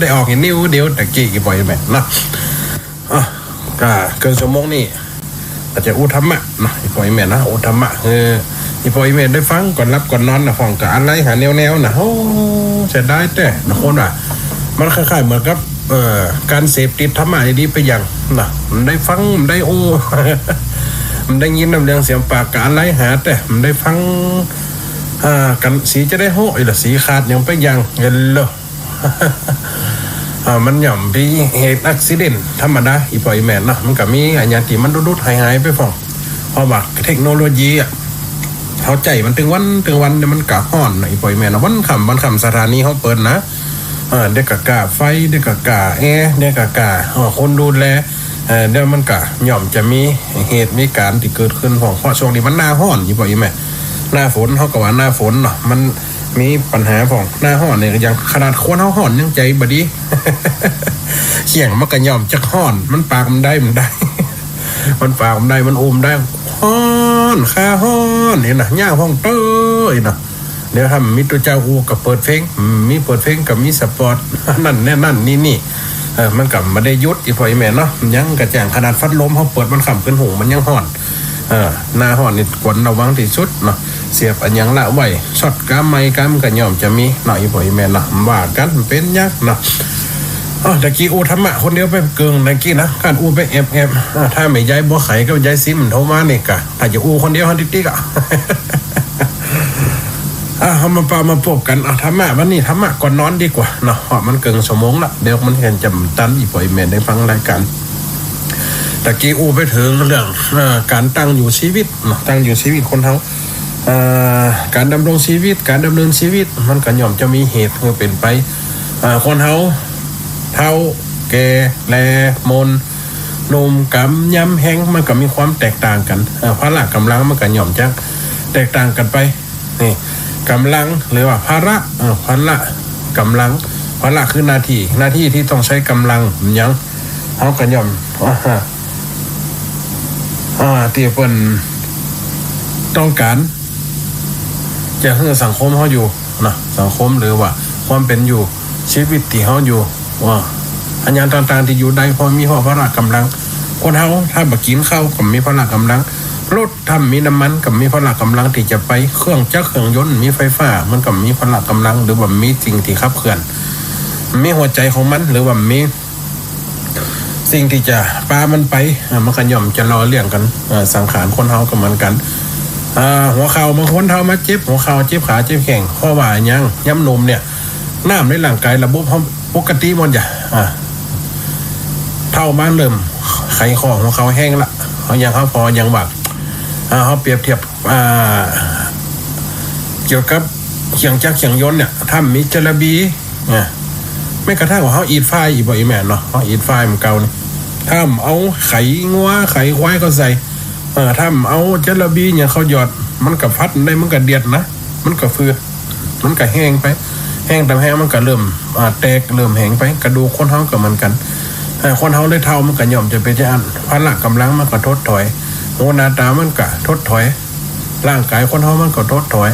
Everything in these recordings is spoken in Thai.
ได้ออกเห็นนิ้วเดียวแต่กี่บ่อยแบบนะก็เกินชั่วโมงนี่อาจจะอุธรรมะนะอีปอยแม่นะอุธรรมะอีปอยแม่ได้ฟังก่อนรับก่อนนอนนะฟังกับอะไรหาแนวนะโอ้เสียดายแต่นะคนว่ามันคล้ายๆเหมือนกับการเสพติดธรรมะดีไปอย่างนะมันได้ฟังมันได้มันได้ยินน้ำเลี้ยงเสียงปากกับอะไรหาแต่มันได้ฟังกันสีจะได้โห่หรือสีขาดยังไปอย่างเงี้ยเลยมันหย่อมไปเหตุอุบิเหตุธรรมดาอีปอยแมนนะมันก็มีอย่างที่มันดุดหายไปฟองเพราะว่าเทคโนโลยีเขาใจมันถึงวันเนี่ยมันกะห่อนอีปอยแมนนะวันคำสถานีเขาเปิดนะเด็กกะไฟเด็กกะแอร์เด็กกะคนดูแลเดี๋ยวมันกะหย่อมจะมีเหตุมีการที่เกิดขึ้นของเพราะช่วงนี้มันหน้าห่อนอีปอยแมนหน้าฝนเขาก็ว่าหน้าฝนเนาะมันมีปัญหาของหน้าห่อนเนี่ยอย่างขนาดคนเขาห่อนยังใจบดีเขี่ยงมันก็ย่อมจะห่อนมันปากมันได้มันปากมันได้มันอมได้ห่อนข้าห่อนนี่นะย่าห้องเต้ยนะเดี๋ยวทำมิตรเจ้าอูกับเปิดเพลงมีเปิดเพลงกับมีสปอร์ตนั่นแน่นั่นนี่มันกับมาได้ยุดอีพอยแม่เนาะยังกระแจงขนาดฟัดลมเขาเปิดมันขำขึ้นหูมันยังห่อนหน้าห่อนนี่กวนระวังที่สุดเนาะเสียบอันยังละไว้ช็อตกามไม้กามกันย่อมจะมีหน่อยบ่อยแม่นะว่ากันเป็นยักษ์นะตะกี้อูธรรมะคนเดียวไปเกิงตะกี้นะการอูไปแอบถ้าไม่ย้ายบัวไข่ก็ย้ายซิมโทรมาเนี่ยกะถ้าจะอูคนเดียวฮันติ๊กอ่ะเอามาพบกันธรรมะวันนี้ธรรมะก่อนนอนดีกว่าเนาะเพราะมันเกินชั่วโมงละเดี๋ยวมันเห็นจำตันอีบ่อยแม่ได้ฟังรายการตะกี้อูไปถึงเรื่องการตั้งอยู่ชีวิตตั้งอยู่ชีวิตคนเขาการดำรงชีวิตการดำเนินชีวิตมันก็ย่อมจะมีเหตุคือเป็นไปคนเขาเท่าแก่แลมนหนุ่มกำยำแห้งมันก็มีความแตกต่างกันพละกำลังมันก็ย่อมจะแตกต่างกันไปนี่กำลังหรือว่าพละกำลังพละคือหน้าที่ที่ต้องใช้กำลังยังเขาก็ย่อมที่เปิ้นต้องการจะให้สังคมเขาอยู่นะสังคมหรือว่าความเป็นอยู่ชีวิตที่เขาอยู่ว่าอันยังต่างๆที่อยู่ได้พอมีพละกำลังคนเขาถ้าบักกินข้าวกับมีพละกำลังรถทำมีน้ำมันกับมีพละกำลังที่จะไปเครื่องจักรเครื่องยนต์มีไฟฟ้ามันกับมีพละกำลังหรือว่ามีสิ่งที่ขับเคลื่อนมีหัวใจของมันหรือว่ามีสิ่งที่จะปามันไปมันก็ย่อมจะรอเรื่องกันสังขารคนเฮาก็เหมือนกันหัวเข่าบางคนเท้ามาเจ็บหัวเข่าเจ็บขาเจ็บแข้งเพราะว่ายังย้ำนมเนี่ยน้ำในร่างกายระบบปกติมันจะเท่ามาเริ่มไขข้อหัวเข่าแห้งละเขายังเขาพอยังแบบเขาเปรียบเทียบเกี่ยวกับเขียงจักรเขียงยนต์เนี่ยถ้ามีจระบีไม่กระทั่งว่าเขาอีดไฟอีบ่อยแม่เนาะเขาอีดไฟมันเก่าเนี่ยถ้าเอาไข่งัวไข่ควายก็ใส่ถ้าเอาจระบีเนี่ยเขาหยอดมันกับพัดได้มันกับเดียดนะมันกับเฟือมันกับแห้งไปแห้งแต่แห้งมันกับเริ่มแตกเริ่มแห้งไปกระดูกคนเฮากับมันกันคนเฮาได้เท่ามันกับย่อมจะเป็นจะอันพละกำลังมันก็ทดถอยโมนาตามันก็ทดถอยร่างกายคนเฮามันก็ทดถอย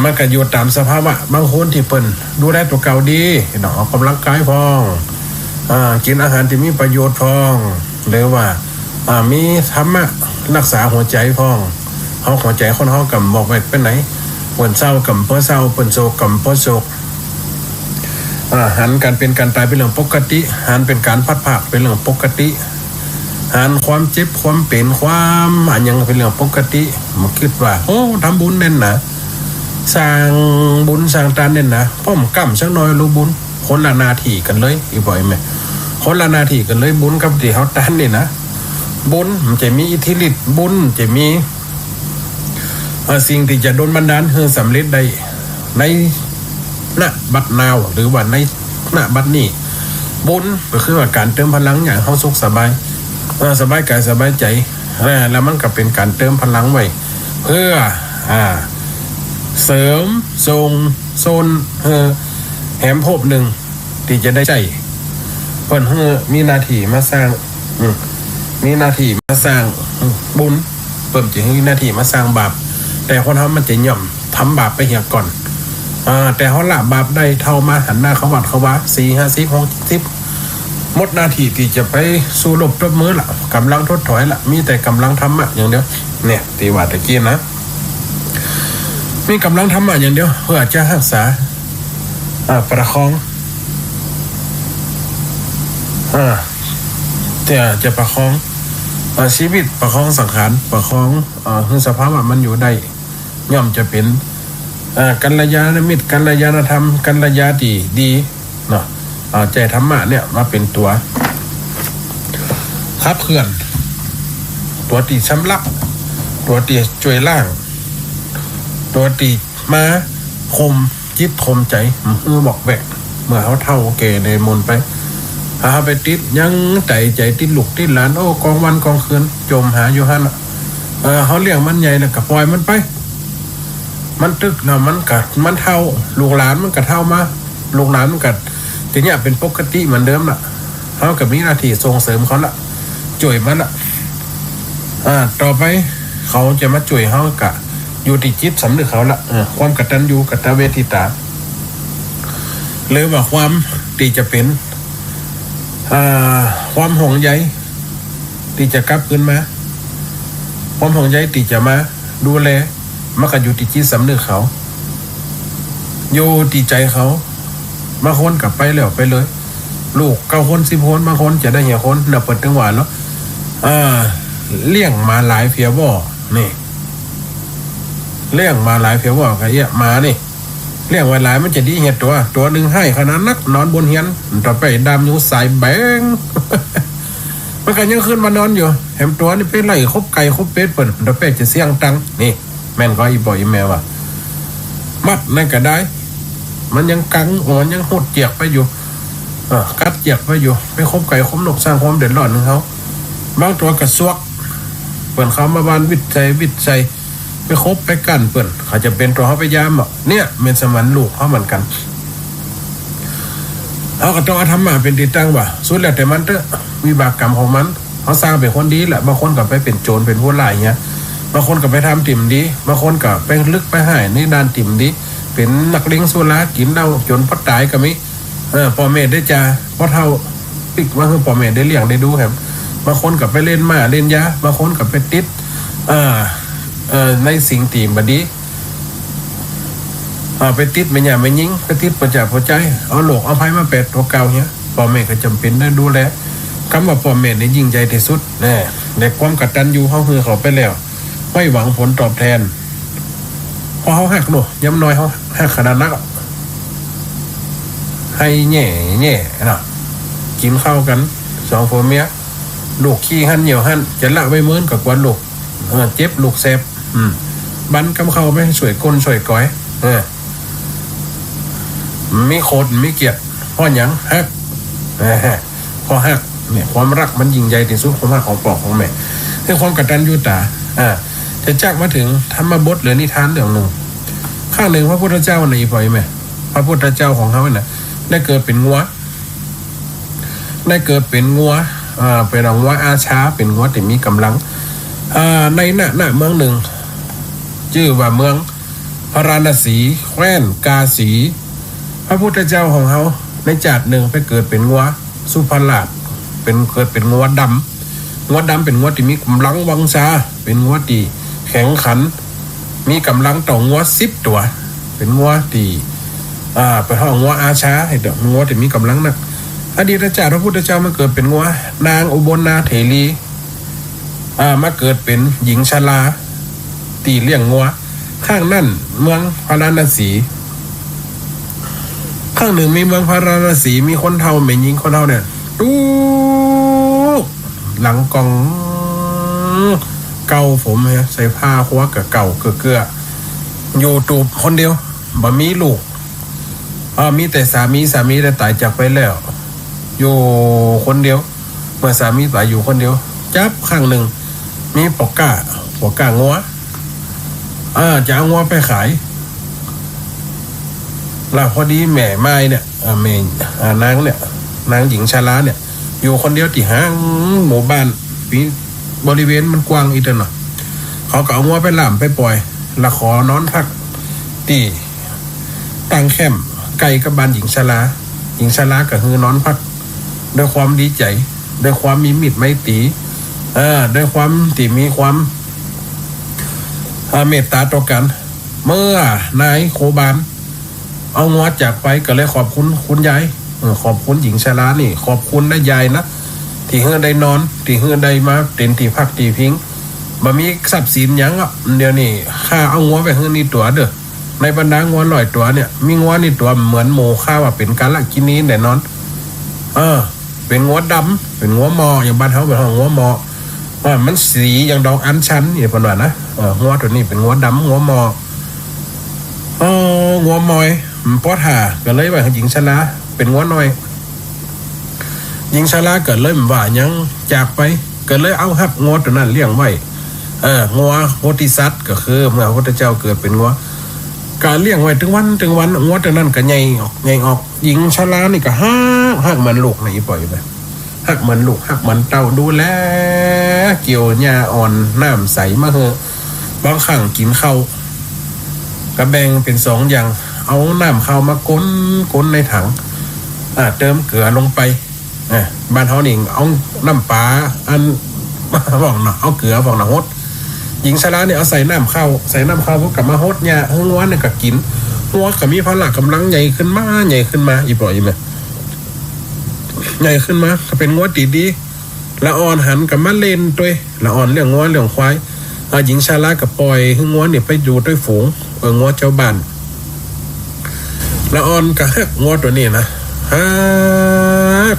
มันก็อยู่ตามสภาวะบางคนที่เปิ้นดูแลตัวเก่าดีเนาะออกกำลังกายพองกินอาหารที่มีประโยชน์พองหรือว่ามีธรรมะรักษาหัวใจพองเขาหัวใจคนเขากับบอกไปเป็นไหนปวดเศร้ากับเพื่อเศร้าปวดโศกกับเพื่อโศกหันการเป็นการตายเป็นเรื่องปกติหันเป็นการพัดภาคเป็นเรื่องปกติหันความเจ็บความเป็นความอันยังเป็นเรื่องปกติมาคิดว่าโอ้ทำบุญเน่นนะสร้างบุญสร้างทานเน่นนะพ่อมกำสักน้อยรู้บุญคนละนาทีกันเลยอีบ่อยไหมคนละนาทีกันเลยบุญกับที่เขาทานนี่นะบุญมันจะมีอิทธิฤทธิ์บุญจะมีสิ่งที่จะโดนบันดาลให้สำเร็จได้ในณบัดนาวหรือว่าในณบัดนี้บุญก็คือว่าการเติมพลังอย่างเขาสุขสบายสบายกายสบายใจแล้วมันก็เป็นการเติมพลังไว้เพื่อเสริมทรงโซนแหมภพหนึ่งที่จะได้ใจเพิ่นมีหน้าที่มาสร้างมีหน้าที่มาสร้างบุญเพิ่มจะมีหน้าที่มาสร้างบาปแต่คนทำมันจะย่อมทำบาปไปเหี่ยก่อน แต่เขาละบาปได้เท่ามาหันหน้าเขาวัดเขาว่า40-50-60หมดหน้าที่ที่จะไปสู้รบตบมือละกำลังทดถอยละมีแต่กำลังธรรมะอย่างเดียวเนี่ยตีว่าตะกี้นะมีกำลังธรรมะอย่างเดียวเพื่อจะรักษาประคองจะประคองชีวิตประคองสังขารประคองคือสภาพมันอยู่ได้ย่อมจะเป็นกัลยาณมิตรกัลยาณธรรมกัลยาดีเนาะใจธรรมะเนี่ยมาเป็นตัวขับเคลื่อนตัวตีชำระตัวตีช่วยล่างตัวตีมาคมจิตคมใจบอกแบกเมื่อเขาเท่าเกในมนไปไปติดยังใจติดลูกติดหลานโอ้กองวันกองคืนจมหาอยู่ฮั่นเขาเลี้ยงมันใหญ่แล้วก็ปล่อยมันไปมันตึกนะมันเท่าลูกหลานมันก็เท่ามาลูกหลานมันก็ทีนี้เป็นปกติเหมือนเดิมละเขากับมีหน้าที่ส่งเสริมเขาละช่วยมันละต่อไปเขาจะมาช่วยเขากะอยู่ที่จิตสำนึกเขาละความกตัญญูกตเวทิตาเลยว่าความที่จะเป็นความห่วงใยที่จะกลับขึ้นมาความห่วงใยที่จะมาดูแลมันก็อยู่ที่จิตสำนึกเขาอยู่ที่ใจเขาบางคนกลับไปแล้วไปเลยลูก9 คน10 คนบางคนจะได้เหี่ยคนเปิดจังหวะแล้วเลี้ยงมาหลายเพียบ่นี่เลี้ยงมาหลายเพียบ่ไอ้มานี่เลี้ยงไว้หลายมันจะดีเห็ดตัวหนึ่งให้ขนาดนักนอนบนเฮียนต่อไปดำอยู่สายแบง มันก็ยังขึ้นมานอนอยู่แหมตัวนี่เป็นไรคบไก่คบเป็ดเปิดต่อไปจะเสี่ยงตังนี่แม่นก็อีบ่อยแม่ว่ามัดนั่นก็ได้มันยังกังมันยังหดเจียกไปอยู่กัดเจียกไปอยู่ไปคบไก่คบนกสร้างความเดือดร้อนของเขาบางตัวกระซวกเปิดเขามาบานวิจัยไปคบไปกันเปิดเขาจะเป็นตัวเขาไปยามเนี่ยเป็นสมันลูกเขาเหมือนกันเขาก็ต้องทำมาเป็นติดตั้งว่าสุดแล้วแต่มันเถอะวิบากกรรมของมันเขาสร้างเป็นคนดีแหละบางคนก็ไปเป็นโจรเป็นผู้ร้ายเงี้ยบางคนก็ไปทำติ่มดีบางคนก็ไปลึกไปหายในด้านติ่มดีเป็นนักเลี้ยงสุรากินเหล้าจนพัดตายก็มีพ่อแม่ได้จ่าพ่อเท่าปิกว่าคือพ่อแม่ได้เลี้ยงได้ดูครับบางคนก็ไปเล่นมาเล่นยาบางคนก็ไปติดในสิ่งตีมบดีไปติดไม่หยาไม่ยิงไปติดประจับหัวใจเอาโลกเอาไพ่มาเป็ดตัวเก่าเนี้ยพ่อแม่ก็จำเป็นได้ดูแลคำว่าพ่อแม่นี่ยิ่งใจที่สุดแน่ในความกตัญญูเขาคือเขาไปแล้วไม่หวังผลตอบแทนพอเขาหักหนูย้ำน้อยเขาหักขนาดนักให้แง่นะกินข้าวกัน2 ผัวเมียลูกขี้หั่นเหนียวหั่นจะละไว้มื้นกับกวนลูกเจ็บลูกแซบบันกำเข้าไปสวยก้นสวยก้อยมีโคตรมีเกียรติพ่อหยังฮักพ่อฮักเนี่ยความรักมันยิ่งใหญ่ที่สุดความรักของปอกของแม่คือความกตัญญูตาจะจักมาถึงธรรมบทหรือนิทานเรื่องหนึ่งข้างหนึ่งพระพุทธเจ้าในปล่อยแม่พระพุทธเจ้าของเขาเนี่ยได้เกิดเป็นงัวเป็นงัวอาชาเป็นงัวที่มีกำลังในหน้าเมืองหนึ่งชื่อว่าเมืองพาราณสีแคว้นกาสีพระพุทธเจ้าของเขาในจาดหนึ่งไปเกิดเป็นงัวสุภราชเกิดเป็นงัวดำเป็นงัวที่มีกำลังวังชาเป็นงัวที่แข็งขันมีกำลังต่องัว10 ตัวเป็นงัวที่ไปห้องงัวอาชาให้เด็กงัวที่มีกำลังนักอดีตชาติพระพุทธเจ้ามาเกิดเป็นงัวนางอุบลนาเถรีมาเกิดเป็นหญิงชราตีเลี้ยงงัวข้างนั่นเมืองพาราณสีข้างหนึ่งมีเมืองพาราณสีมีคนเฒ่าแม่หญิงคนเฒ่าเนี่ยดูหลังกองเก่าผมฮะใส่ผ้าคว้ากับเก่าเกลืออยู่ตูบคนเดียวบ่มีลูกมีแต่สามีได้ตายจากไปแล้วอยู่คนเดียวเมื่อสามีตายอยู่คนเดียวจับข้างหนึ่งมีปอกก้างัวจะเอางัวไปขายแล้วพอดีแม่ไม้เนี่ยแม่นางหญิงชราเนี่ยอยู่คนเดียวที่ห้างหมู่บ้านปีบริเวณมันกว้างอีกหน่อยเขาก็เอางัวไปล่ามไปปล่อยแล้วขอนอนพักที่ใต้ ตั้งแคมป์ไกลกับบ้านหญิงชราหญิงชราก็คือนอนพักด้วยความดีใจด้วยความมีมิตรไมตรีด้วยความที่มีความเมตตาต่อกันเมื่อนายโคบานเอางวดจากไปก็เลยขอบคุณคุณยายขอบคุณหญิงชรานี่ขอบคุณนะยายนะที่เฮือได้นอนที่เฮือได้มาเต็นที่พักที่พิงบ่มีทรัพย์สินหยังอ่ะเดี๋ยวนี้ข้าเอางัวไปเฮือนี่ตัวเด้อในบรรดางัว100ตัวเนี่ยมีงัวนี่ตัวเหมือนหมูข้าว่าเป็นกาละกินีแน่นอนเป็นงัวดำเป็นงัวมออย่างบ้านเฮาเป็นงัวมอว่ามันสีอย่างดอกอัญชันนี่เพิ่นว่านะงัวตัวนี้เป็นงัวดำงัวมองัวมอยปอท่าก็เลยว่าหญิงชราเป็นงัวน้อยหญิงชราเกิดเลยว่ายังจากไปเกิดเลยเอาหับงัวตัวนั้นเลี้ยงไว้งัวโพธิสัตว์ก็คือเมื่อพระพุทธเจ้าเกิดเป็นงัวการเลี้ยงไว้ถึงวันงัวตัวนั้นก็ใหญ่ออกหญิงชรานี่ก็หักเหมือนลูกนี่ปล่อยไปหักเหมือนลูกหักเหมือนเต่าดูแลเกี่ยวหญ้าอ่อนน้ำใสมาเหอะบางครั้งกินข้าวก็แบ่งเป็น2อย่างเอาน้ำข้าวมาก้นในถังเติมเกลือลงไปบ้านเฮานี่เอาน้ำปลาอันบอกเนาะเอาเกลือบอกเนาะฮดหญิงชราเนี่ยเอาใส่น้ำข้าวพวกกับมาฮดเนี่ยงัวเนี่ยก็กินงัวก็มีพละกำลังใหญ่ขึ้นมาอีปล่อยมาใหญ่ขึ้นมาก็เป็นงัวตีดีละอ่อนหันกับมาเล่นด้วยละอ่อนเรื่องงัวเรื่องควายหญิงชรากับปล่อยให้งัวเนี่ยไปอยู่ด้วยฝูงงัวเจ้าบ้านละอ่อนกับฮักงัวตัวนี้นะฮัก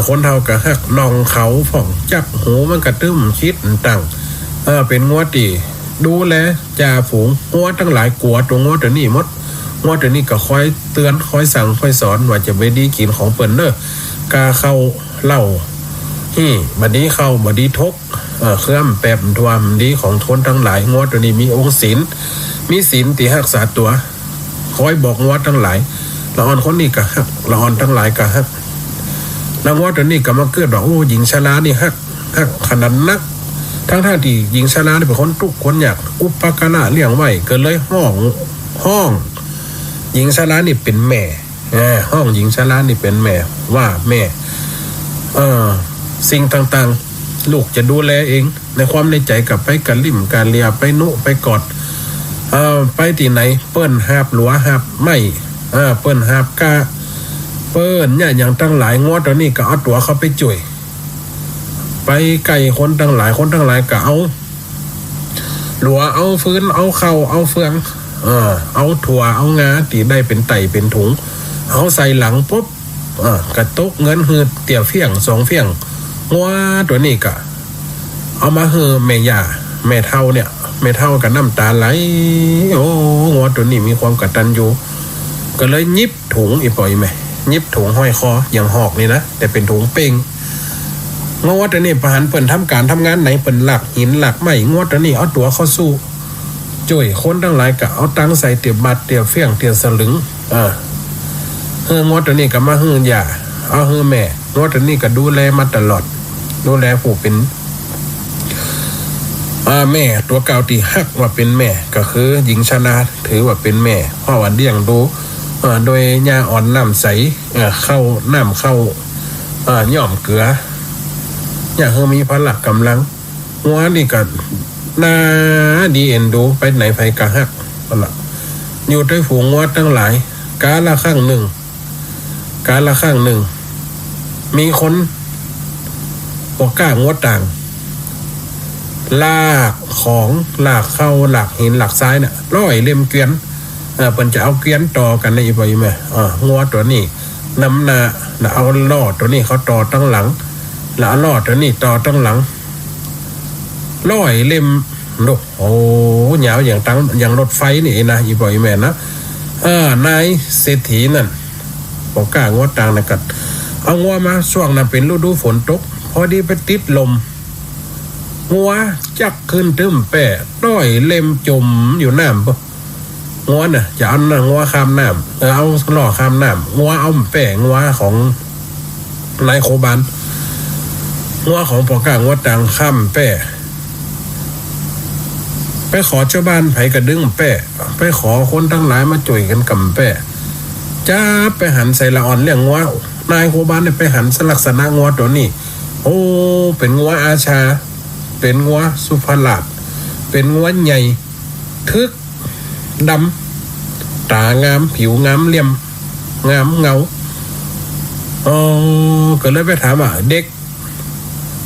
คนเฒ่ากับฮักนองเขาผ่องจับหูมันกระตึ้มคิดตั้งเป็นงัวตีดูแลจ่าฝูงงัวทั้งหลายกลัวตัวงัวตัวนี้หมดงัวตัวนี้ก็คอยเตือนคอยสั่งคอยสอนว่าจะไปดีกินของเปิ้นเด้อกาเข้าเหล้าบัดนี้เข้าบัดนี้ทกเคลื่อนแปบทวามดีของทนทั้งหลายงัวตัวนี้มีองค์ศีลมีศีลที่รักษาตัวคอยบอกงัวทั้งหลายละอ่อนคนนี้ก็ฮักละอ่อนทั้งหลายก็ฮักแล้วงัวตัวนี้ก็มาเกิดบอกโอ้หญิงชรานี่ฮักขนาดนักทั้งที่หญิงชรานี่เป็นคนทุกคนอยากอุปการะเลี้ยงไว้ก็เลยห้องหญิงชรานี่เป็นแม่ห้องหญิงชรานี่เป็นแม่ว่าแม่สิ่งต่างๆลูกจะดูแลเองในความในใจกับไปกันลิ่มการเลียไปนุไปกอดไปที่ไหนเปิ้นหาบหลัวหาบไม่เปิ้นหาบกาเปิ้นเนี่ยอย่างตั้งหลายงวดตัวนี้ก็เอาตัวเขาไปจ่วยไปไก่คนตั้งหลายก็เอาหลัวเอาฟื้นเอาเข่าเอาเฟืองเอาถั่วเอางาตีได้เป็นไต่เป็นถุงเอาใส่หลังปุ๊บกระตุกเงินหืดเตี่ยวเฟี่ยง2เฟี่ยงงัวตัวนี้ก็เอามาเฮอแม่ย่าแม่เฒ่าเนี่ยแม่เฒ่ากับน้ำตาไหลโอ้งัวตัวนี้มีความกตัญญูก็เลยยิบถุงอีปล่อยแม่ยิบถุงห้อยคออย่างหอกนี่นะแต่เป็นถุงเป่งงัวตัวนี้ประหารเปิ่นทำการทำงานไหนเปิ่นหลักหินหลักไม้งัวตัวนี้เอาตัวเข้าสู้จ่วยคนทั้งหลายก็เอาตังใส่เตียบบัตรเตียบเฟี้ยงเตียบสลึงงัวตัวนี้ก็มาเฮือนยาเอาเฮือแม่งัวตัวนี้ก็ดูแลมาตลอดดูแลผู้เป็นแม่ตัวเก่าที่ฮักว่าเป็นแม่ก็คือหญิงชราถือว่าเป็นแม่เพราะว่าเลี้ยงดูโดยหญ้าอ่อนน้ำใสเข้าน้ำเข้าย่อมเกลืออย่างมีพละกำลังงัวนี่ก็น่าดีเอ็นดูไปไหนไปกะฮักละอยู่ในฝูงงัวทั้งหลายกาละข้างหนึ่งมีคนบอกกล้างวดต่างลากเข้าหลากหินหลากซ้ายเนี่ยร้อยเล่มเกวียนเปิ้นจะเอาเกวียนต่อกันในอีบ่แม่งัวตัวนี้นำหน้าแล้วเอาลอดตัวนี้เขาต่อตั้งหลังแล้วเอาลอดตัวนี้ต่อตั้งหลังร้อยเล่มโอ้ยาวอย่างรถไฟนี่นะอีบ่แม่นะนายเศรษฐีนั่นบอกกล้างวดต่างนะกัดเอางัวมาช่วงนั้นเป็นฤดูฝนตกพอดีไปติดลมงัวจักขึ้นตึ้มแปะร้อยเล่มจมอยู่น้ำปะงัวน่ะจะเอางัวข้ามน้ำเอาล่อข้ามน้ำงัวเอาแปะงัวของนายโคบานงัวของปอกกลางงัวต่างข้ามแปะ ไปขอเจ้าบ้านไผกระดึงแปะไปขอคนทั้งหลายมาจ่วยกันกำแปะจ้าไปหันใส่ละอ่อนเลี้ยงงัวนายโคบ้านไปหันสลักษณะงัวตัวนี้โอ้เป็นงัวอาชาเป็นงัวสุภาลาภเป็นงัวใหญ่ทึกดำตางามผิวงามเลี่ยมงามเงาก็เลยไปถามเด็ก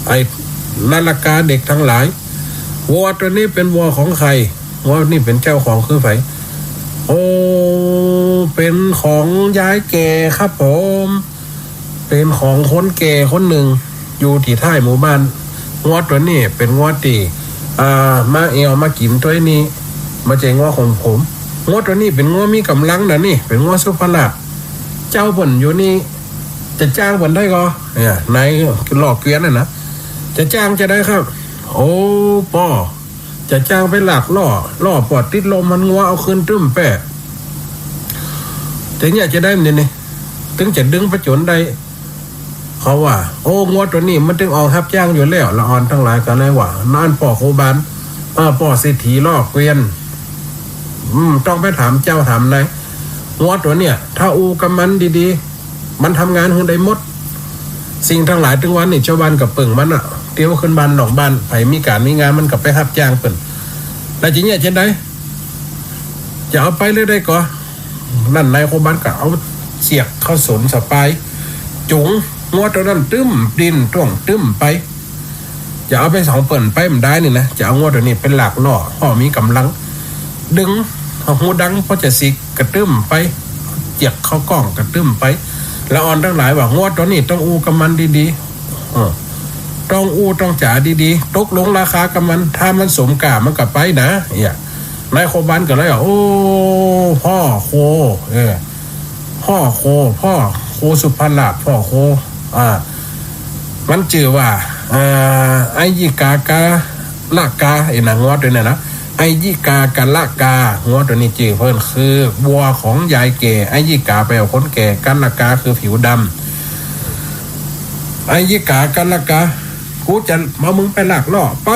ไอ้นาฬิกาเด็กทั้งหลายวัวตัวนี้เป็นวัวของใครวัวนี่เป็นเจ้าของคือไผโอ้เป็นของยายแก่ครับผมเป็นของคนแก่คนหนึ่งอยู่ที่ท้ายหมู่บ้านวัวตัวนี้เป็นวัวตีมาเอวมากินตัวนี้มาเจงวัวของผมวัวตัวนี้เป็นวัวมีกำลังนะนี่เป็นวัวสุภาพเจ้าผลอยู่นี่จะจ้างผลได้ก็เนี่ยนายหลอกเกวียนนะจะจ้างจะได้ครับโอ้ป่อจะจ้างไปหลักล่อปอดติดลมมันงัวเอาคืนตึ้มแปะแต่เนี่ยจะได้เนี่ยถึงจะดึงประจนได้เขาว่าโอ้งัวตัวนี้มันถึงออกรับจ้างอยู่แล้วละอ่อนทั้งหลายกันเลยว่านานป่อโคบานป่อเศรษฐีล่อเกวียนต้องไปถามเจ้าถามนายงัวตัวเนี่ยถ้าอูกับมันดีๆมันทำงานหุ่นได้หมดสิ่งทั้งหลายถึงวันนี่ชาวบ้านกับเปิ่งมันเตี้ยวขึ้นบ้านหนองบ้านไผมีการมีงานมันกับไปรับจ้างเปิ่นแล้วจริงเนี่ยจะได้จะเอาไปเลยได้ก่อนั่นนายโคบ้านก็เอาเสียกเข้าสนสปายจุงงัวตัวนั้นตึ้มดินต้วงตึ้มไปจะเอาไปสองเปิ่นไปมันได้นี่นะจะเอางัวตัวนี้เป็นหลักล่อพ่อมีกำลังดึงหูดังพอจะสิกระตึ้มไปเจียกเข้ากล้องกระตึ้มไปแล้วอ่อนทั้งหลายว่างวดตัวนี้ต้องอูกับมันดีๆต้องอูต้องจ่าดีๆตกลงราคากับมันถ้ามันสมกามันก็ไปนะนายโคบ้านก็เลยโอ้พ่อโคพ่อโคสุภาลาภพ่อโคมันชื่อว่าไอยิกากาลากาหนังงวดด้วยนะไอยิกากาละกางัวตัวนี้จื่อเพิ่นคือวัวของยายแก่ไอยิกาแปลว่าคนแก่กันละกาคือผิวดำไอยิกากันละกากูจะมามึงไปลากล่อไป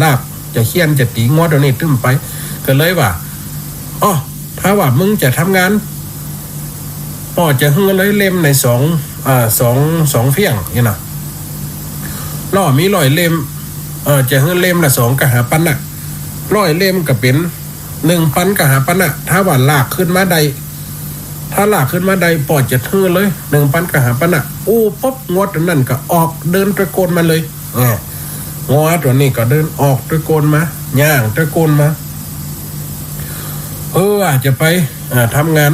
ลากจะเคี่ยนจะตีงัวตัวนี้ตึ้มไปก็เลยว่าถ้าว่ามึงจะทำงานป่อจะหื้อเลยเล่มในสองเฟี้ยงนี่นะล่อมี100เล่มจะหื้อเล่มละ2กะหาปันน่ะ100เล่มก็เป็น 1,000กะหาปันน่ะถ้าว่าลากขึ้นมาได้ถ้าลากขึ้นมาได้ปอดจะทื่อเลย 1,000กะหาปันน่ะปุ๊บงวดนั่นก็ออกเดินตะโกนมาเลยงวดตัวนี้ก็เดินออกตะโกนมาย่างตะโกนมาจะไปทำงาน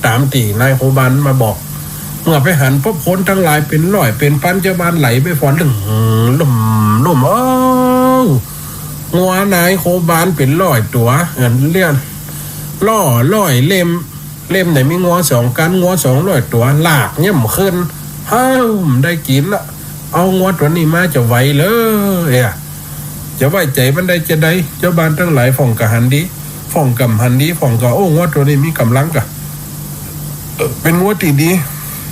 ตามตีนายโคบันมาบอกเมื่อไปหันปุ๊บคนทั้งหลายเป็นร้อยเป็นพันเจ้าบ้านไหลไปฝอนลุ่มงัวนายโคบานเป็น100ตัวเลี้ยนร้อยเล่มไหนมีงัว2กันงัว200ตัวลากเนี่ยมขึ้นได้กินละเอางัวตัวนี้มาจะไหวเลยจะไหวใจมันได้จะได้เจ้าบ้านทั้งหลายฝ่องกะหันดีฝ่องกำหันดีฝ่องก็งัวตัวนี้มีกำลังกะเป็นงัวตีดี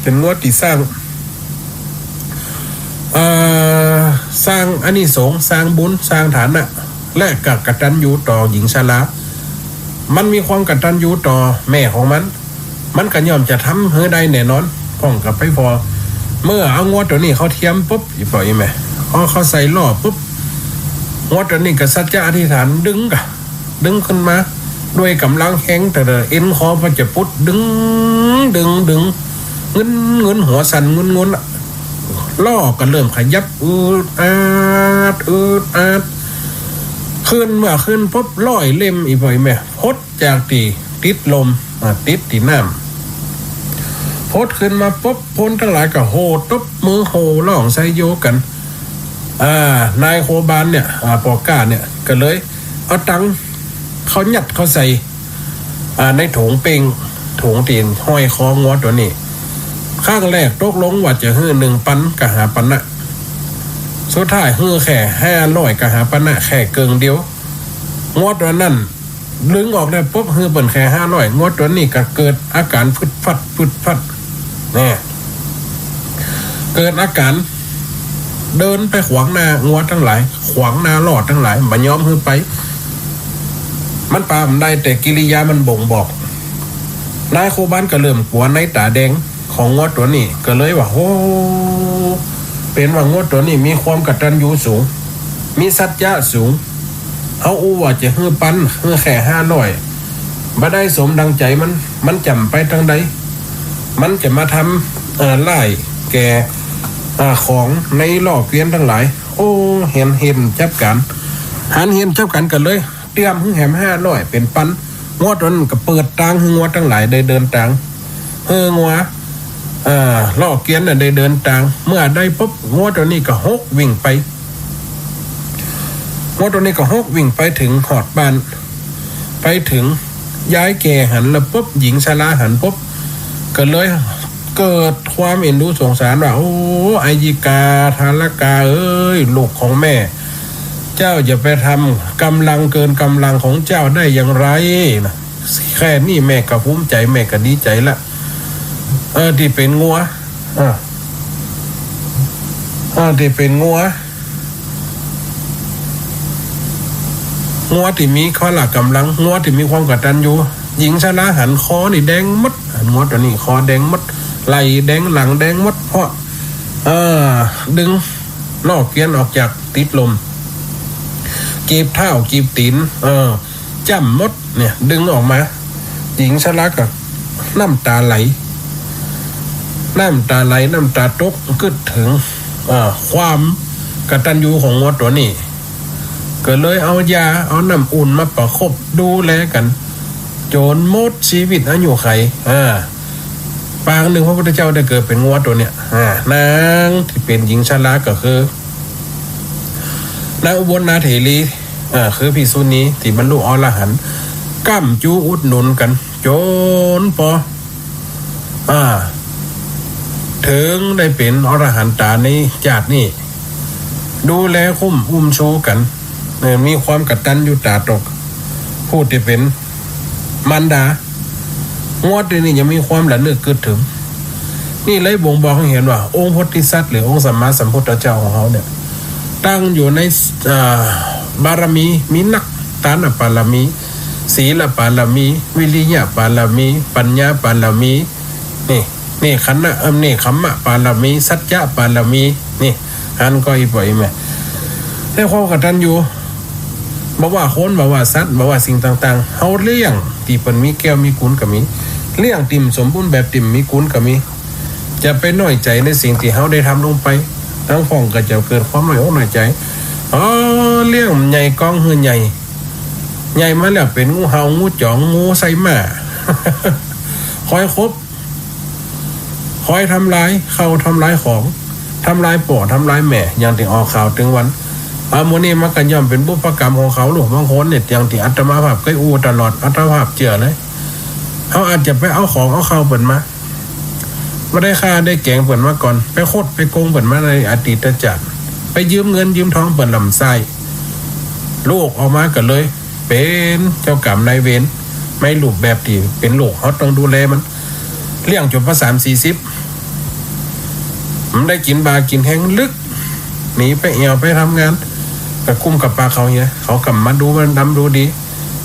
เป็นงัวตีสร้างอันนี้สงสร้างบุญสร้างฐานะและกตัญญูต่อหญิงชรามันมีความกตัญญูต่อแม่ของมันก็ย่อมจะทำให้ได้แน่นอนป้องกับไปพอเมื่อเอางวดตัวนี้เขาเทียมปุ๊บอีปล่อยแม่เขาใส่ล่อปุ๊บงวดตัวนี้ก็สัจจะอธิษฐานดึงขึ้นมาด้วยกำลังแข็งแต่เอ็นคอมันจะปุ๊ดดึงเงินหัวสั่นงุนล่อก็เริ่มขยับอาดขึ้นเมื่อขึ้นปุ๊บ100เล่มอีบ่อยแม่พดจากตีติดลมติดตีน้ำพดขึ้นมาปุ๊บพ้นทั้งหลายก็โหตบมือโหร้องไซโยกันนายโคบานเนี่ยปอก้าเนี่ยก็เลยเอาตังเขายัดเขาใส่ในถุงเป่งถุงตีนห้อยคองวดตัวนี้ข้างแรกตกลงว่าจะฮื้อ1,000กะหาปันนะสุดท้ายฮื้อแค่500กะหาปันนะแค่เกิงเดียวงวดตัวนั้นลึงออกได้ปุ๊บฮื้อเปิ่นแค่500งวดตัวนี้ก็เกิดอาการฟึดฟัดเนี่ยเกิดอาการเดินไปขวางหน้างวดทั้งหลายขวางหน้าหลอดทั้งหลายบ่ยอมฮื้อไป มันปามันได้แต่กิริยามันบ่งบอกนายโคบ้านก็เริ่มกลัวในตาแดงของงวดตัวนี้ก็เลยว่าโอ้เป็นว่างวดตัวนี้มีความกตัญญูสูงมีสัจจะสูงเอาอู้ว่าจะฮื้อปันฮื้อแค่500บ่ได้สมดังใจมันจำไปทางใดมันจะมาทำไล่แก่ของในหลอกเกวียนทั้งหลายโอ้เห็นจับกันหันเห็นจับกันกันเลยเตรียมหึ่งแหม500เป็นปันงวดนั้นก็เปิดทางหึงวดทั้งหลายได้เดินทางงัวหลอกเกวียนน่ะได้เดินทางเมื่อได้ปุ๊บงวดตัวนี้ก็6วิ่งไปงวดตัวนี้ก็6วิ่งไปถึงหอดบ้านไปถึงย้ายแก่หันแล้วปุ๊บหญิงชราหันปุ๊บก็เลยเกิดความเอ็นดูสงสารว่าโอ้ไอยิกาทารกาเอ้ยลูกของแม่เจ้าอย่าไปทำกำลังเกินกำลังของเจ้าได้อย่างไรนะแค่นี้แม่ก็ภูมิใจแม่ก็ดีใจละที่เป็นงัวที่เป็นงัวที่มีข้อหลักกำลังงัวที่มีความกตัญญูหญิงชราหันคอนี่แดงมัดงัวตัวนี้คอแดงมัดไหลแดงหลังแดงมัดเพราะดึงลอกเกวียนออกจากติดลมกีบเท้ากีบตีนจ้ำมดเนี่ยดึงออกมาหญิงชรากับน้ำตาไหลน้ำตาตกกึดถึงความกตัญญูของงัวตัวนี้ก็เลยเอายาเอาน้ำอุ่นมาประคบดูแลกันจนหมดชีวิตอายุไขปางหนึ่งพระพุทธเจ้าได้เกิดเป็นงัวตัวเนี้ยนางที่เป็นหญิงชราก็คือนางอุบลนาเถรีคือภิกษุณีที่บรรลุอรหันต์ก้ำจูอุดหนุนกันจนพอถึงได้เป็นอรหันตานี้จากนี่ดูแลคุ้มอุ้มชูกันมีความกตัญญูตาตกพูดที่เป็นมารดางวดนี้ยังมีความระลึกเกิดถึงนี่เลยบ่งบอกให้เห็นว่าองค์โพธิสัตว์หรือองค์สัมมาสัมพุทธเจ้าของเขาเนี่ยตั้งอยู่ในบารมีมีนักทานบารมีศีลบารมีวิริยะบารมีปัญญาบารมีนี่ขันธ์นี่คัมมะบารมีสัจจะบารมีนี่หันก็อีปล่อยแม่ได้ความกตัญญูบอกว่าคนบอกว่าสัตว์บอกว่าสิ่งต่างๆเฮาเลี้ยงที่เปิ้นมีแก้วมีกุลก็มีเลี้ยงติ่มสมบูรณ์แบบติ่มมีกุลก็มีจะไปน้อยใจในสิ่งที่เฮาได้ทำลงไปทั้งฟ้องก็จะเกิดความน้อยอกน้อยใจเลี้ยงใหญ่กองหือใหญ่มาแล้วเป็นงูเห่างูจ่องงูไส้หมาคอยคบคอยทำร้ายเข้าทำร้ายของทำร้ายป่อทำร้ายแม่อย่างที่ออกข่าวถึงวันโมนี่มักกันย่อมเป็นบุพกรรมของเขาหลวงบางคนเนี่ยอย่างที่อัตมาภาพก็อู้ตลอดอัตมาภาพเจือเลยเขาอาจจะไปเอาของเอาเข้าเปิดมาไม่ได้ค่าได้แกงเปิดมาก่อนไปโคตรไปโกงเปิดมาในอดีตจักรไปยืมเงินยืมทองเปิดลำไส้ลูกออกมากันเลยเป็นเจ้ากรรมนายเวรไม่ลูกแบบที่เป็นลูกเขาต้องดูแลมันเลี้ยงจนพอ30-40มันได้กินบากินแห้งลึกหนีไปเอี่ยวไปทำงานไปคุ้มกับปลาเขาเนี่ยเขากลับมาดูมันดำดูดี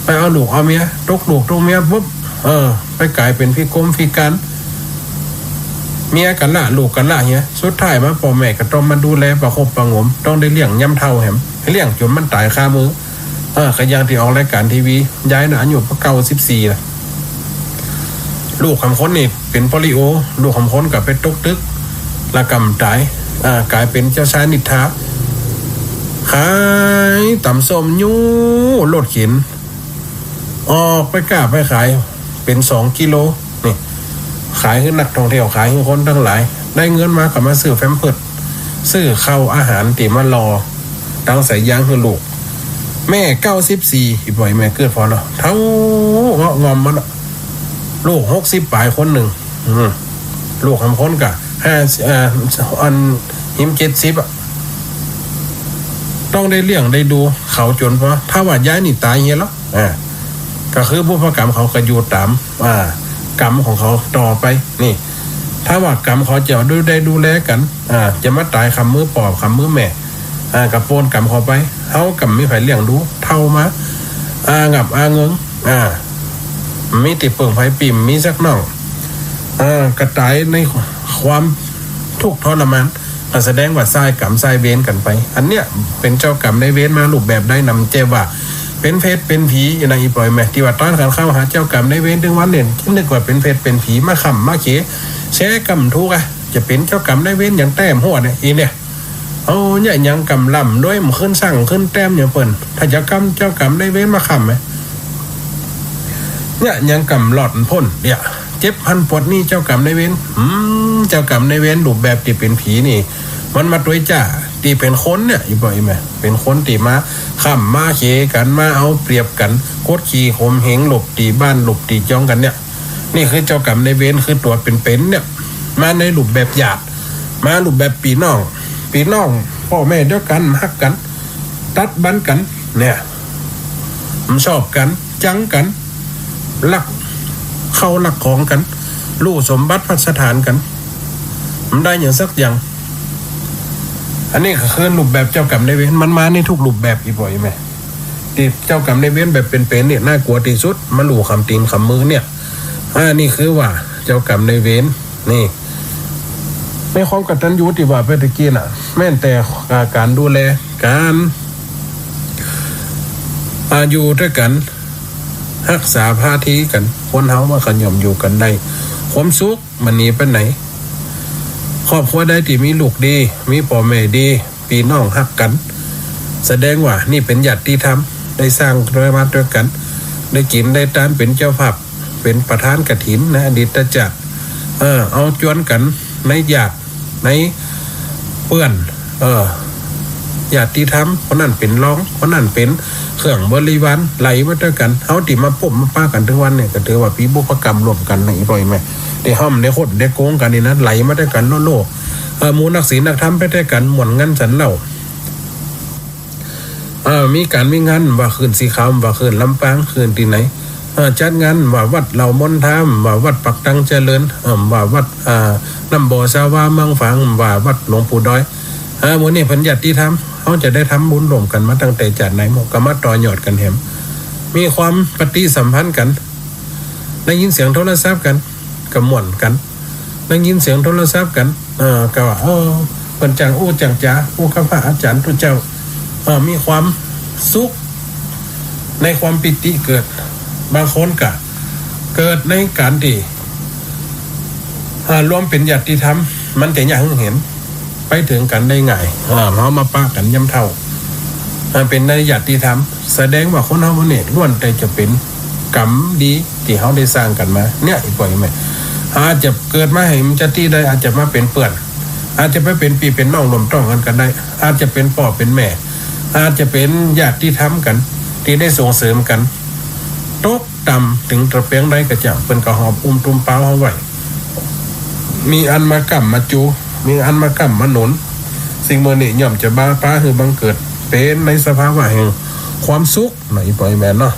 ไปเอาลูกเอาเมียตกลูกตกเมียปุ๊บไปกลายเป็นพี่กรมพี่การเมียกันละลูกกันละเนี่ยสุดท้ายมาพ่อแม่ก็ต้องมาดูแลประคบประงมต้องได้เลี้ยงย่ำเท่าแหมให้เลี้ยงจนมันตายคามือขยันที่ออกรายการทีวีย้ายหนาอยู่พระเก่า14นะลูกคำค้นนี่เป็นโปลิโอลูกคำค้นกับเป็นตกตึกละกำตายกลายเป็นเจ้าชายนิทราขายต่ำส้มยูโลดเข็นออกไปกล้าไปขายเป็น2 กิโลนี่ขายให้นักท่องเที่ยวขายให้คนทั้งหลายได้เงินมากับมาซื้อแฟมเพิร์สซื้อข้าวอาหารตีมารอตั้งใส่ยางให้ลูกแม่94อีบ่อยแม่เกิดพอเนาะเท่างอมมันลูก60ปลายคนหนึ่งลูกคำค้นกะอันหิม70ต้องได้เลี้ยงได้ดูเขาจนเพราะถ้าว่าย้ายนี่ตายเงี้ยแล้วก็คือบุพกรรมเขาก็อยู่ตามกรรมของเขาต่อไปนี่ถ้าว่ากรรมเขาจะดูแลกันจะมาตายคำมือปอบคำมือแม่กับโปนกรรมเขาไปเขากับไม่ไผเลี้ยงดูเท่ามา งับเงิงมีติเปิงไผปิ่มมีสักน่องกระจายในความทุกข์ทรมานแสดงว่าทรายกรรมทรายเวรกันไปอันเนี้ยเป็นเจ้ากรรมในเวรมารูปแบบได้นำเจว่าเป็นเพศเป็นผีอย่างอีปล่อยแม่ที่ว่าต้านการเข้าหาเจ้ากรรมในเวรถึงวันเนี่ยนึกว่าเป็นเพศเป็นผีมาขำมาเขแช่กรรมทุกข์จะเป็นเจ้ากรรมในเวรอย่างแต้มหัวเนี่ยอีเนี่ยเอาเนี่ยยังกรรมล่ำด้วยมันขึ้นสั่งขึ้นแต้มอย่างเปิ่นถ้าเจ้ากรรมในเวรมาขำไหมเนี่ยยังกรรมหลอดพ่นเนี่ยเจ็บพันปวดนี่เจ้ากรรมในเวรเจ้ากรรมในเวรรูปแบบที่เป็นผีนี่มันมาด้วยจ้าที่เป็นคนเนี่ยอีบ่อยไหมเป็นคนที่มาข้ามมาเขกันมาเอาเปรียบกันโคตรขี่ข่มเหงหลบตีบ้านหลบตีจ้องกันเนี่ยนี่คือเจ้ากรรมในเวรคือตัวเป็นเนี่ยมาในรูปแบบหยาบมารูปแบบปีน้องพ่อแม่เดียวกันฮักกันตัดบันกันเนี่ยมันชอบกันจังกันลักเข้าลักของกันลู่สมบัติพัสถานกันมันได้อย่างสักอย่างอันนี้ก็คือรูปแบบเจ้ากรรมนายเวรมันมาในทุกรูปแบบอีบ่อยไหมที่เจ้ากรรมนายเวรแบบเป็นเนี่ยน่ากลัวที่สุดมาลู่คำตีนคำมือเนี่ยนี่คือว่าเจ้ากรรมนายเวรนี่ในความกตัญญูที่ว่าไปตะกี้น่ะแม้แต่การดูแลการอยู่ด้วยกันรักษาภาทีกันคนเฮามาขย่มอยู่กันได้ความสุขมันหนีไปไหนครอบครัวได้ที่มีลูกดีมีพ่อแม่ดีพี่น้องฮักกันแสดงว่านี่เป็นญาติธรรมได้สร้างด้วยมาด้วยกันได้กินได้ทานเป็นเจ้าภาพเป็นประธานกฐินนะอดีตจักรเอาจวนกันในญาติในเพื่อนญาติธรรมคนนั้นเป็นรองคนนั้นเป็นเครื่องบริวารไหลมาด้วยกันเฮาที่มาปุ๊บมาป้ากันทุกวันเนี่ยก็ถือว่าปีบุพกรรมรวมกันในอีกบ่อยไหมได้ห้อมได้โคตรได้โกงกันนี่นะไหลมาด้วยกันโลกมูนักศีลนักธรรมไปด้วยกันหมวนงั้นสันเล่ามีการมีงานว่าคืนสีขาวว่าคืนลำปางคืนที่ไหนจัดงานว่าวัดเหล่ามนทามว่าวัดปักตังเจริญว่าวัดน้ำบ่อสาวาเมืองฝังว่าวัดหลวงปู่ดอยหมู่นี้เพิ่นญาติธรรมเขาจะได้ทำบุญร่วมกันมาตั้งแต่จัดไหนหมดก็มาต่อยอดกันแหมมีความปฏิสัมพันธ์กันได้ยินเสียงโทรศัพท์กันก็ม่วนกันได้ยินเสียงโทรศัพท์กันก็ว่าเพิ่นจังอู้จังจ๋าอู้กับพระอาจารย์ทุกเจ้ามีความสุขในความปิติเกิดบางคนก็เกิดในการที่รวมเป็นญาติธรรมมันแต่ยังเห็นไปถึงกันได้ง่ายเขามาปะกันย่ำเท่าเป็นในญาติธรรมแสดงว่าคนเขาเนี่ยล้วนแต่จะเป็นกรรมดีที่เขาได้สร้างกันมาเนี่ยอีกปล่อยไหมอาจจะเกิดมาให้มันจะที่ได้อาจจะมาเป็นเปื่อนอาจจะไปเป็นปีเป็นน้องรวมต้องกันได้อาจจะเป็นพ่อเป็นแม่อาจจะเป็นญาติธรรมกันที่ได้ส่งเสริมกันตกต่ำถึงตะเปียงได้กระจับเป็นกระหอบตุ้มเปล่าเอาไว้มีอันมากำมาจูมีอันมากำมาหนุนสิ่งเมื่อนี้ย่อมจะบ้าป้าคือบังเกิดเป็นในสภาวะแห่งความสุขหน่อยปล่อยแมนเนาะ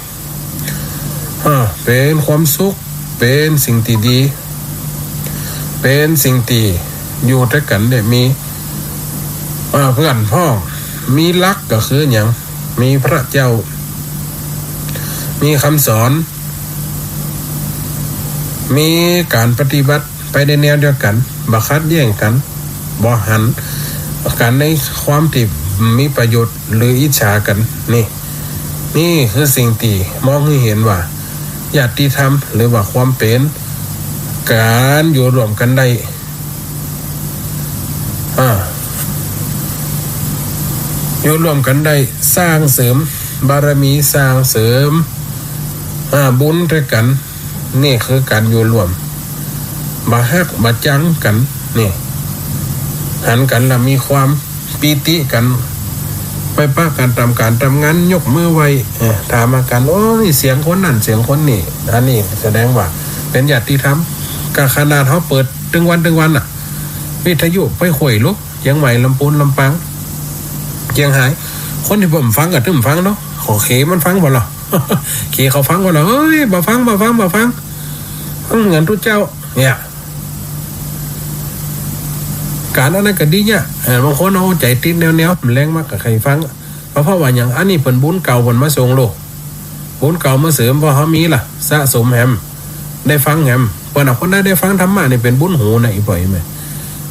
เป็นความสุขเป็นสิ่งที่ดีเป็นสิ่งที่อยู่ด้วยกันเนี่ยมีเพื่อนพ่อมีรักก็คืออย่างมีพระเจ้ามีคำสอนมีการปฏิบัติไปในแนวเดียวกันบ่ขัดแย้งกันบ่หันกันในความที่มีประโยชน์หรืออิจฉากันนี่คือสิ่งที่มองให้เห็นว่าญาติธรรมหรือว่าความเป็นการอยู่รวมกันได้อยู่รวมกันได้สร้างเสริมบารมีสร้างเสริมบุญด้วยกันนี่คือการอยู่รวมมาฮักมาจังกันนี่หันกันแล้วมีความปีติกันไปป้ากันทำการทำงานยกมือไว้ถามอาการนี่เสียงคนนั่นเสียงคนนี่อันนี้แสดงว่าเป็นญาติธรรมกขนาดเขาเปิดตึงวันวิทยุไปข่วยลุกเชียงใหม่ลำพูนลำปางเชียงหายคนที่ผมฟังกับที่ผมฟังเนาะขอเคมันฟังบ่หรอเคเขาฟังบ่หรอเฮ้ยบ่ฟังเงินทุกเจ้าเนี่ยการนั้นก็ดีเนี่ยบางคนเอาใจติดแนวแรงมากกับใครฟังเพราะว่าอย่างอันนี้เพิ่นบุญเก่าเพิ่นมาส่งโลก บุญเก่ามาเสริมพอเขามีล่ะสะสมแฮมได้ฟังแฮมเปิดคนได้ฟังธรรมะนี่เป็นบุญหูนะอีปล่อยไหม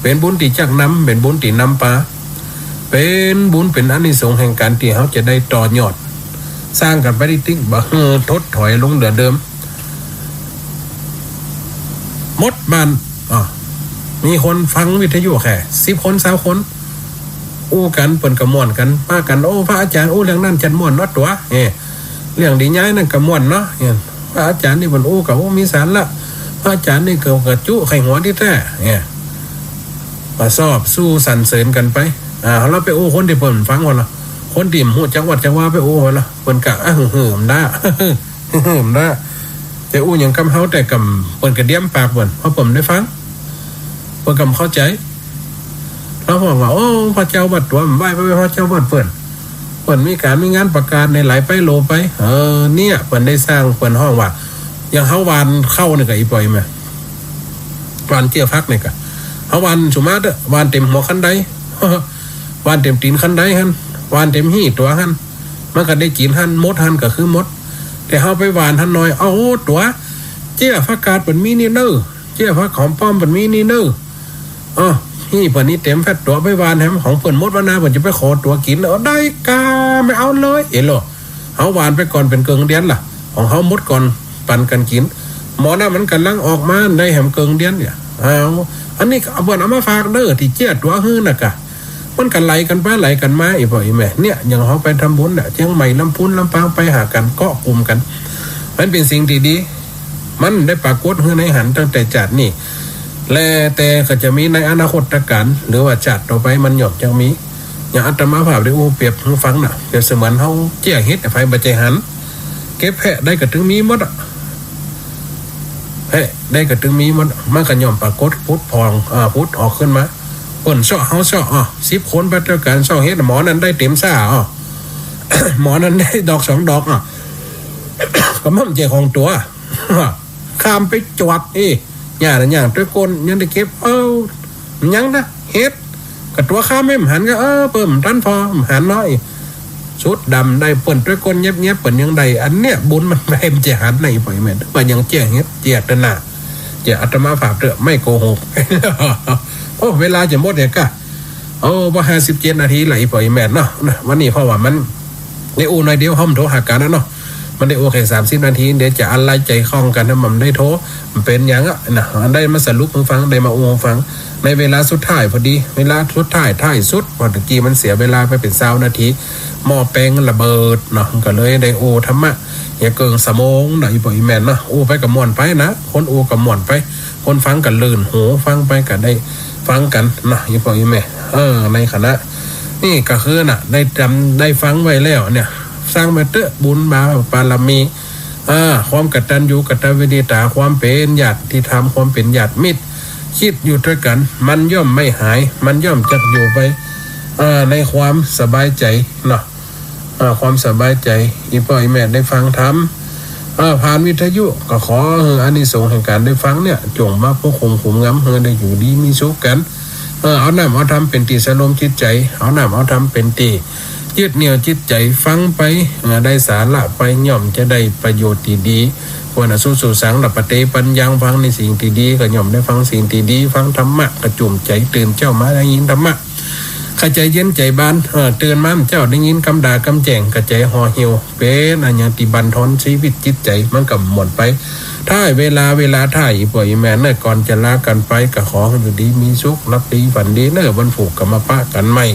เป็นบุญที่จักนำเป็นบุญที่นำปาเป็นบุญเป็นอานิสงส์แห่งการที่เขาจะได้ต่อยอดสร้างกันไปได้ติ๊กบ่ทดถอยลงเดือเดิมมดบ้านมีคนฟังวิทยุแค่10 คน20 คนอู้กันเปิ่นกระม่วนกันป้ากันโอ้พระอาจารย์อู้เรื่องนั้นจันม่วนเนาะตัวเรื่องดีย้ายนั่นกระม่วนเนาะพระอาจารย์นี่เปิ่นอู้กับอู้มีสารละพระอาจารย์นี่เกิดกระจุไข่หัวที่แท้มาสอบสู้สรรเสริญกันไปเราไปอู้คนที่เปิ่นฟังวันละคนที่หูจังหวัดจังหวัดไปอู้วันละเปิ่นกะได้ได้แต่อู้อย่างกำเฮาแต่กำเปิ่นกระเดี่ยมปากเปิ่นเพราะผมได้ฟังเปิ่นกำเข้าใจแล้วบอกว่าโอ้พระเจ้าบัดตัวไหว้ไปพระเจ้าบัดเปิ่นมีการมีงานประกาศในหลายไปโลไปเนี่ยเปิ่นได้สร้างเปิ่นห้องว่าอย่างเฮาวานเข้าเนี่ยกับอีปล่อยมาวานเจียพักเนี่ยกับเฮาวานสุมาเด้อวานเต็มหัวคันใดวานเต็มตีนคันใดฮันวานเต็มหี่ตัวฮันมันก็ได้กินฮันมดฮันก็คือมดแต่เฮาไปวานฮันน้อยเอาตัวเจียพักกาดเปิ่นมีนี่เน้อเจียพักของป้อมเปิ่นมีนี่เน้อนี่เปิ่นนี่เต็มแฟตตัวไปวานแฮมของเปิ่นมดวนาเปิ่นจะไปขอตัวกินได้กาไม่เอาเลยเหรอเฮาวานไปก่อนเป็นเกิงเดือนล่ะของเฮามดก่อนปันกันกินหมอน่ะมันกำลังออกมาได้แหมเกิงเดือนเนี่ยอันนี้เอาเปิ่นเอามาฝากเด้อที่เจียตัวฮื้อน่ะกะมันกันไหลกันไปไหลกันมาอีพ่ออีแม่เนี่ยอย่างเฮาไปทำบุญน่ะเชียงใหม่ลำพูนลำปางไปหากันเกาะกลุ่มกันมันเป็นสิ่งที่ดีมันได้ปรากฏฮื้อในหันตั้งแต่จัดนี่แต่ก็จะมีในอนาคตการหรือว่าจัดต่อไปมันหยอกจังมีอย่างอาตมาภาพได้เปรียบให้ฟังน่ะเปรียบเสมือนเฮาเจี้ยเฮ็ดไฟบ่ใจหันเก็บแพะได้ก็ถึงมีหมดได้ก็ถึงมีมันก็ย่อมปรากฏพุทธพองพุทธออกขึ้นมาคนเซาะเฮาเซาะ10 คนไปเท่ากันเซาะเฮ็ดหมอนั้นได้เต็มซ่าหมอนั้นได้ดอก2 ดอกก็มันใจของตัวข้ามไปจวดอย่างด้วยก้นยังได้เก็บยังนะเฮ็ดกับตัวข้ามไม่หันก็เปิ่มทันพอหันน้อยชุดดำได้เปิ่นด้วยก้นเงียบเปิ่นยังได้อันเนี้ยบุญมันไม่เจหันในปล่อยแม่มันยังเจียเฮ็ดเจียดน่ะเจียอาตมาฝากเถอะไม่โกหกเวลาจะหมดเนี่ยก็ว่า57 นาทีไหลปล่อยแม่เนาะวันนี้เพราะว่ามันในอูหน่อยเดียวห้อมโทรหากันนะเนาะมันได้โอเค30 นาทีเดี๋ยวจะอะไรใจคล่องกันนะมันได้โทรมันเป็นอย่างนะได้มาสรุปฟังได้มาฟังในเวลาสุดท้ายพอดีเวลาสุดท้ายสุดพอตะกี้มันเสียเวลาไปเป็น20 นาทีหม้อแป้งระเบิดเนาะก็เลยได้ธรรมะอย่าเกินสมองหน่อยปล่อยแม่นเนาะไปกับม่วนไปนะคนกับม่วนไปคนฟังกันลื่นหูฟังไปกันได้ฟังกันนะอย่าปล่อยแม่ในคณะนี่ก็คือน่ะได้จำได้ฟังไว้แล้วเนี่ยสร้างมาเตอะบุญมาปารมีความกตัญญูกตเวทีตาความเป็นญาติธรรมความเป็นญาติมิตรคิดอยู่ด้วยกันมันย่อมไม่หายมันย่อมจะอยู่ไปในความสบายใจเนาะความสบายใจอีพ่ออีแม่ได้ฟังธรรมผ่านวิทยุก็ขออานิสงส์แห่งการได้ฟังเนี่ยจงมาพวกขุมงำได้อยู่ดีมีสุขกันเอาน้ำเอาทำเป็นตีสลมจิตใจเอาน้ำเอาทำเป็นตียึดเหนี่ยวจิตใจฟังไปได้สาระไปย่อมจะได้ประโยชน์ที่ดีควรสู้สังหลับปฏิปัญญาฟังในสิ่งที่ดีก็ย่อมได้ฟังสิ่งที่ดีฟังธรรมะกระจุ่มใจตื่นเจ้ามาได้ยินธรรมะขใจเย็นใจบานตื่นมาเจ้าได้ยินคำด่ากำแจงกระใจห่อเหี่ยวเป็นอันยังติบันทอนชีวิตจิตใจมันก็หมดไปถ้าเวลาถ่ายปล่อยแม่เน่ก่อนจะลากันไปก็ขอให้ดีมีสุขรับดีฝันดีเน่บรรผูกกับมาปะกันใหม่